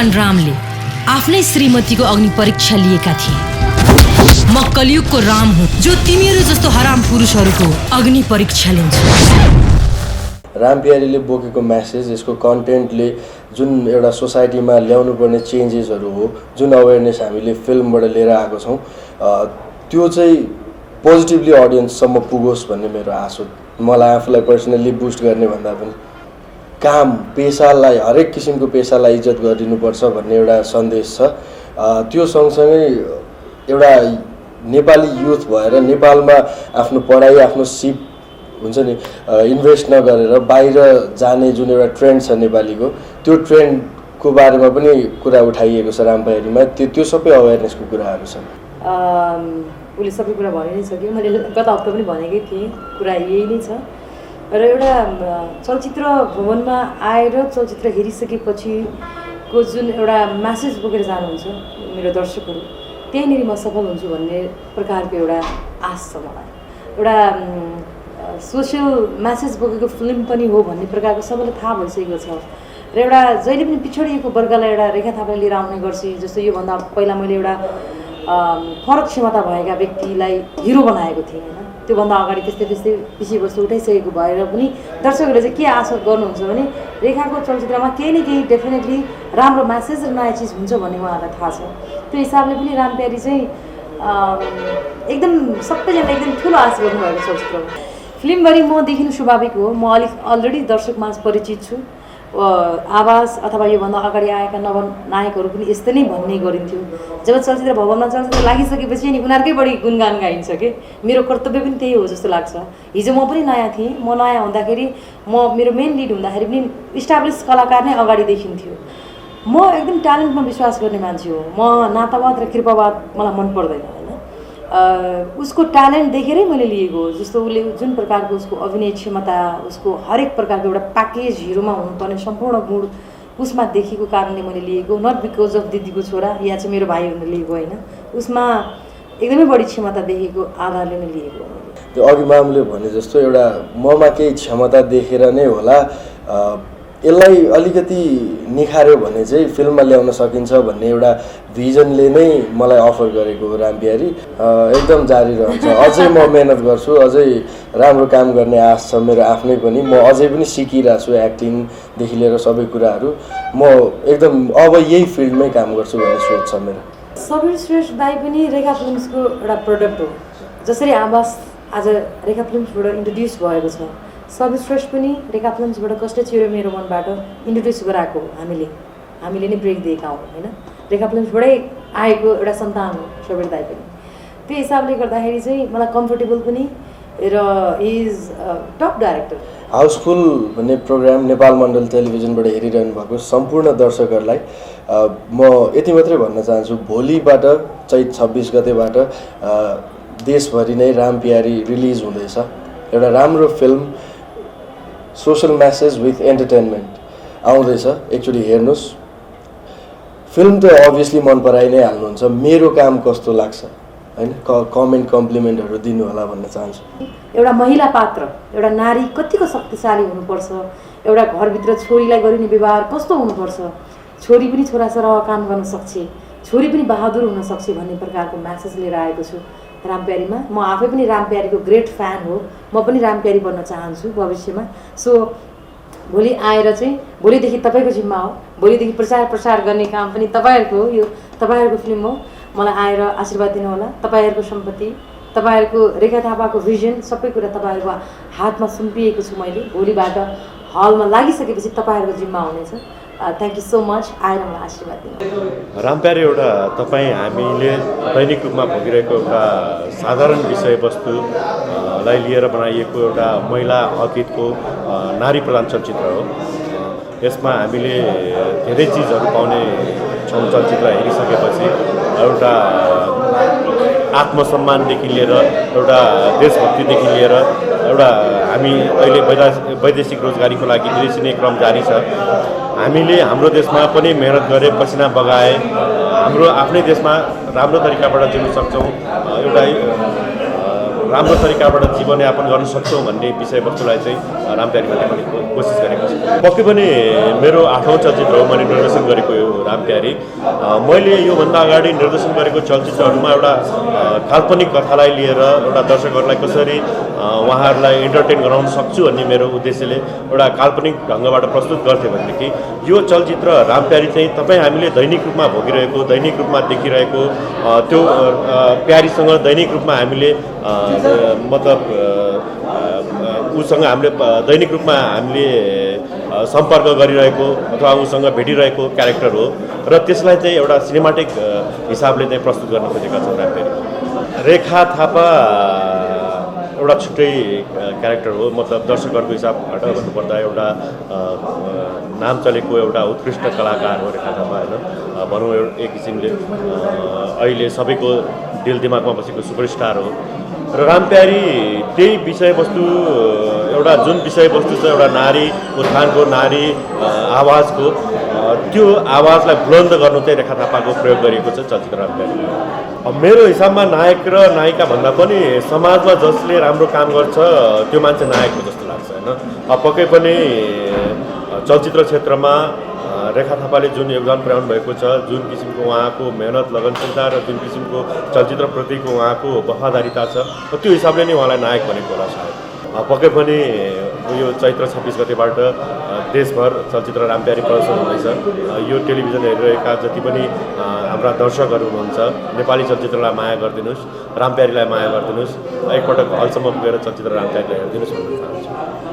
भगवान रामले आफ्नै श्रीमतीको अग्नि परीक्षा लिएका थिए। म कलियुगको राम हुँ जो तिमीहरू जस्तो हराम पुरुषहरूको अग्नि परीक्षा लिन्छ। रामप्यारीले बोकेको मेसेज, यसको कन्टेन्टले जुन एउटा सोसाइटीमा ल्याउनु पर्ने चेन्जेसहरू हो, जुन अवेरनेस हामीले फिल्मबाट लिएर आएको छौँ, त्यो चाहिँ पोजिटिभली अडियन्ससम्म पुगोस् भन्ने मेरो आश हो। मलाई आफूलाई पर्सनल्ली बुस्ट गर्ने भन्दा पनि काम, पेसालाई, हरेक किसिमको पेसालाई इज्जत गरिदिनुपर्छ भन्ने एउटा सन्देश छ। त्यो सँगसँगै एउटा नेपाली युथ भएर नेपालमा आफ्नो पढाइ, आफ्नो सिप हुन्छ नि इन्भेस्ट नगरेर बाहिर जाने जुन एउटा ट्रेन्ड छ नेपालीको, त्यो ट्रेन्डको बारेमा पनि कुरा उठाइएको छ रामप्यारीमा। त्यो सबै अवेरनेसको कुराहरू छन्। उसले सबै कुरा भने नै सक्यो। मैले गत हप्ता पनि भनेकै थिएँ, कुरा यही नै छ। र एउटा चलचित्र भवनमा आएर चलचित्र हेरिसकेपछिको जुन एउटा म्यासेज बोकेर जानुहुन्छ मेरो दर्शकहरू, त्यहीँनिर म सफल हुन्छु भन्ने प्रकारको एउटा आश छ मलाई। एउटा सोसियल म्यासेज बोकेको फिल्म पनि हो भन्ने प्रकारको सबैलाई थाहा भइसकेको छ। र एउटा जहिले पनि पिछडिएको वर्गलाई एउटा रेखा थापाले लिएर आउने गर्छु। जस्तो योभन्दा पहिला मैले एउटा फरक क्षमता भएका व्यक्तिलाई हिरो बनाएको थिएँ होइन। त्योभन्दा अगाडि त्यस्तै विषयवस्तु उठाइसकेको भएर पनि दर्शकहरूले चाहिँ के आशा गर्नुहुन्छ भने रेखाको चलचित्रमा केही न केही डेफिनेटली राम्रो म्यासेज र नयाँ चिज हुन्छ भन्ने उहाँहरूलाई थाहा छ। त्यो हिसाबले पनि रामप्यारी चाहिँ एकदम सबैजना एकदम ठुलो आश गर्नुभएको चलचित्र हो। फिल्मभरि म देखिनु स्वाभाविक हो। म अलिक अलरेडी दर्शकमाझ परिचित छु। आवाज अथवा योभन्दा अगाडि आएका नवनायकहरू पनि यस्तै नै भन्ने गरिन्थ्यो। जब चलचित्र भवनमा चलचित्र लागिसकेपछि अनि उनीहरूकै बढी गुणगान गाइन्छ कि मेरो कर्तव्य पनि त्यही हो जस्तो लाग्छ। हिजो म पनि नयाँ थिएँ। म नयाँ हुँदाखेरि मेरो मेन लिड हुँदाखेरि पनि इस्टाब्लिस कलाकार नै अगाडि देखिन्थ्यो। म एकदम ट्यालेन्टमा विश्वास गर्ने मान्छे हो। म नातावाद र कृपावाद मलाई मन पर्दैन होइन। उसको ट्यालेन्ट देखेरै मैले लिएको हो। जस्तो उसले जुन प्रकारको उसको अभिनय क्षमता, उसको हरेक प्रकारको एउटा प्याकेज हिरोमा हुनुपर्ने सम्पूर्ण गुण उसमा देखेको कारणले मैले लिएको। नट बिकज अफ दिदीको छोरा या चाहिँ मेरो भाइ भनेर लिएको होइन। उसमा एकदमै बढी क्षमता देखेको आधारले नै लिएको। त्यो अघि मामले भने जस्तो एउटा ममा केही क्षमता देखेर नै होला यसलाई अलिकति निखार्यो भने चाहिँ फिल्ममा ल्याउन सकिन्छ भन्ने एउटा भिजनले नै मलाई अफर गरेको हो रामप्यारी। एकदम जारी रहन्छ। अझै म मेहनत गर्छु, अझै राम्रो काम गर्ने आश छ मेरो आफ्नै पनि। म अझै पनि सिकिरहेको छु, एक्टिङदेखि लिएर सबै कुराहरू। म एकदम अब यही फिल्डमै काम गर्छु भन्ने सोच छ मेरो। सबीर श्रेष्ठ दाई पनि रेखा फिल्म्सको एउटा प्रोडक्ट हो। जसरी आवाज आज रेखा फिल्म्सबाट इन्ट्रोड्युस भएको छ, सबीर श्रेष्ठ पनि रेखा फिल्म्सबाट कष्ट छिरो मेरो मनबाट इन्ट्रोड्युस गराएको हामीले नै ब्रेक दिएका हौँ होइन। रेखा फिल्म्सबाटै आएको एउटा सन्तान हो सबीर दाई पनि। त्यो हिसाबले गर्दाखेरि चाहिँ मलाई कम्फर्टेबल पनि र इज टप डाइरेक्टर। हाउसफुल भन्ने प्रोग्राम नेपाल मण्डल टेलिभिजनबाट हेरिरहनु भएको सम्पूर्ण दर्शकहरूलाई म यति मात्रै भन्न चाहन्छु, भोलिबाट चैत 26 गतेबाट देशभरि नै रामप्यारी रिलिज हुँदैछ। एउटा राम्रो film, social message with entertainment आउँदैछ। एकचोटि हेर्नुहोस्। फिल्म त अभियसली मन पराइ नै हाल्नुहुन्छ। मेरो काम कस्तो लाग्छ होइन, कमेन्ट कम्प्लिमेन्टहरू दिनु होला भन्न चाहन्छु। एउटा महिला पात्र, एउटा नारी कतिको शक्तिशाली हुनुपर्छ, एउटा घरभित्र छोरीलाई गरिने व्यवहार कस्तो हुनुपर्छ, छोरी पनि छोरासँग काम गर्न सक्छ, छोरी पनि बहादुर हुन सक्छ भन्ने प्रकारको म्यासेज लिएर आएको छु रामप्यारीमा। म आफै पनि रामप्यारीको ग्रेट फ्यान हो। म पनि रामप्यारी बन्न चाहन्छु भविष्यमा। सो भोलि आएर चाहिँ भोलिदेखि तपाईँको जिम्मा हो। भोलिदेखि प्रचार गर्ने काम पनि तपाईँहरूको हो। यो तपाईँहरूको फिल्म हो। मलाई आएर आशीर्वाद दिनुहोला। तपाईँहरूको सम्पत्ति, तपाईँहरूको रेखा थापाको भिजन सबै कुरा तपाईँहरूको हातमा सुम्पिएको छु मैले। भोलिबाट हलमा लागिसकेपछि तपाईँहरूको जिम्मा हुनेछ। थ्याङ्क यू सो मच आएर मलाई आशीर्वाद दिनु। रामप्यारी एउटा हामीले दैनिक रूपमा भोगिरहेको एउटा साधारण विषयवस्तुलाई लिएर बनाइएको एउटा महिला अतीतको नारी प्रधान चलचित्र हो। यसमा हामीले धेरै चिजहरू पाउने छौँ। चलचित्र हेरिसकेपछि एउटा आत्मसम्मानदेखि लिएर एउटा देशभक्तिदेखि लिएर एउटा हामी अहिले वैदेशिक रोजगारीको लागि निस्किने क्रम जारी छ। हामीले हाम्रो देशमा पनि मेहनत गरे, पसिना बगाए, हाम्रो आफ्नै देशमा राम्रो तरिकाबाट जिउन सक्छौँ, एउटा राम्रो तरिकाबाट जीवनयापन गर्न सक्छौँ भन्ने विषयवस्तुलाई चाहिँ रामप्यारीमा देखाउने कोसिस गरेको छु। पक्कै पनि मेरो 8औं चलचित्र हो, मैले निर्देशन गरेको रामप्यारी मैले योभन्दा अगाडि निर्देशन गरेको चलचित्रहरूमा एउटा काल्पनिक कथालाई लिएर एउटा दर्शकहरूलाई कसरी उहाँहरूलाई इन्टरटेन गराउन सक्छु भन्ने मेरो उद्देश्यले एउटा काल्पनिक ढङ्गबाट प्रस्तुत गर्थेँ भनेदेखि यो चलचित्र रामप्यारी चाहिँ तपाईँ हामीले दैनिक रूपमा भोगिरहेको दैनिक रूपमा देखिरहेको त्यो प्यारीसँग दैनिक रूपमा हामीले मतलब उसँग हामीले दैनिक रूपमा हामीले सम्पर्क गरिरहेको अथवा उसँग भेटिरहेको क्यारेक्टर हो र त्यसलाई चाहिँ एउटा सिनेमाटिक हिसाबले चाहिँ प्रस्तुत गर्न खोजेका छौँ रामप्यारी। रेखा थापा एउटा छुट्टै क्यारेक्टर हो मतलब दर्शकहरूको हिसाबबाट भन्नुपर्दा एउटा नाम चलेको एउटा उत्कृष्ट कलाकार हो रेखा थापा होइन भनौँ एक किसिमले अहिले सबैको दिल दिमागमा बसेको सुपरस्टार हो र रामप्यारी त्यही विषयवस्तु एउटा जुन विषयवस्तु छ एउटा नारी उत्थानको नारी आवाजको त्यो आवाजलाई बुलन्द गर्नु चाहिँ रेखा थापाको प्रयोग गरिएको छ चलचित्र रामप्यारी। मेरो हिसाबमा नायक र नायिका भन्दा पनि समाजमा जसले राम्रो काम गर्छ त्यो मान्छे नायक हो जस्तो लाग्छ होइन। पक्कै पनि चलचित्र क्षेत्रमा रेखा थापाले जुन योगदान पुर्याउनु भएको छ जुन किसिमको उहाँको मेहनत लगनशीलता र जुन किसिमको चलचित्रप्रतिको उहाँको वफादारीता छ त्यो हिसाबले नै उहाँलाई नायक बनेको होला सायद। पक्कै पनि यो चैत्र 26 गतेबाट देशभर चलचित्र रामप्यारी प्रदर्शन हुँदैछ। यो टेलिभिजन हेरिरहेका जति पनि हाम्रा दर्शकहरू हुनुहुन्छ नेपाली चलचित्रलाई माया गरिदिनुहोस् रामप्यारीलाई माया गरिदिनुहोस् एकपटक हलसम्म पुगेर चलचित्र रामप्यारीलाई हेरिदिनुहोस् भन्न चाहन्छु।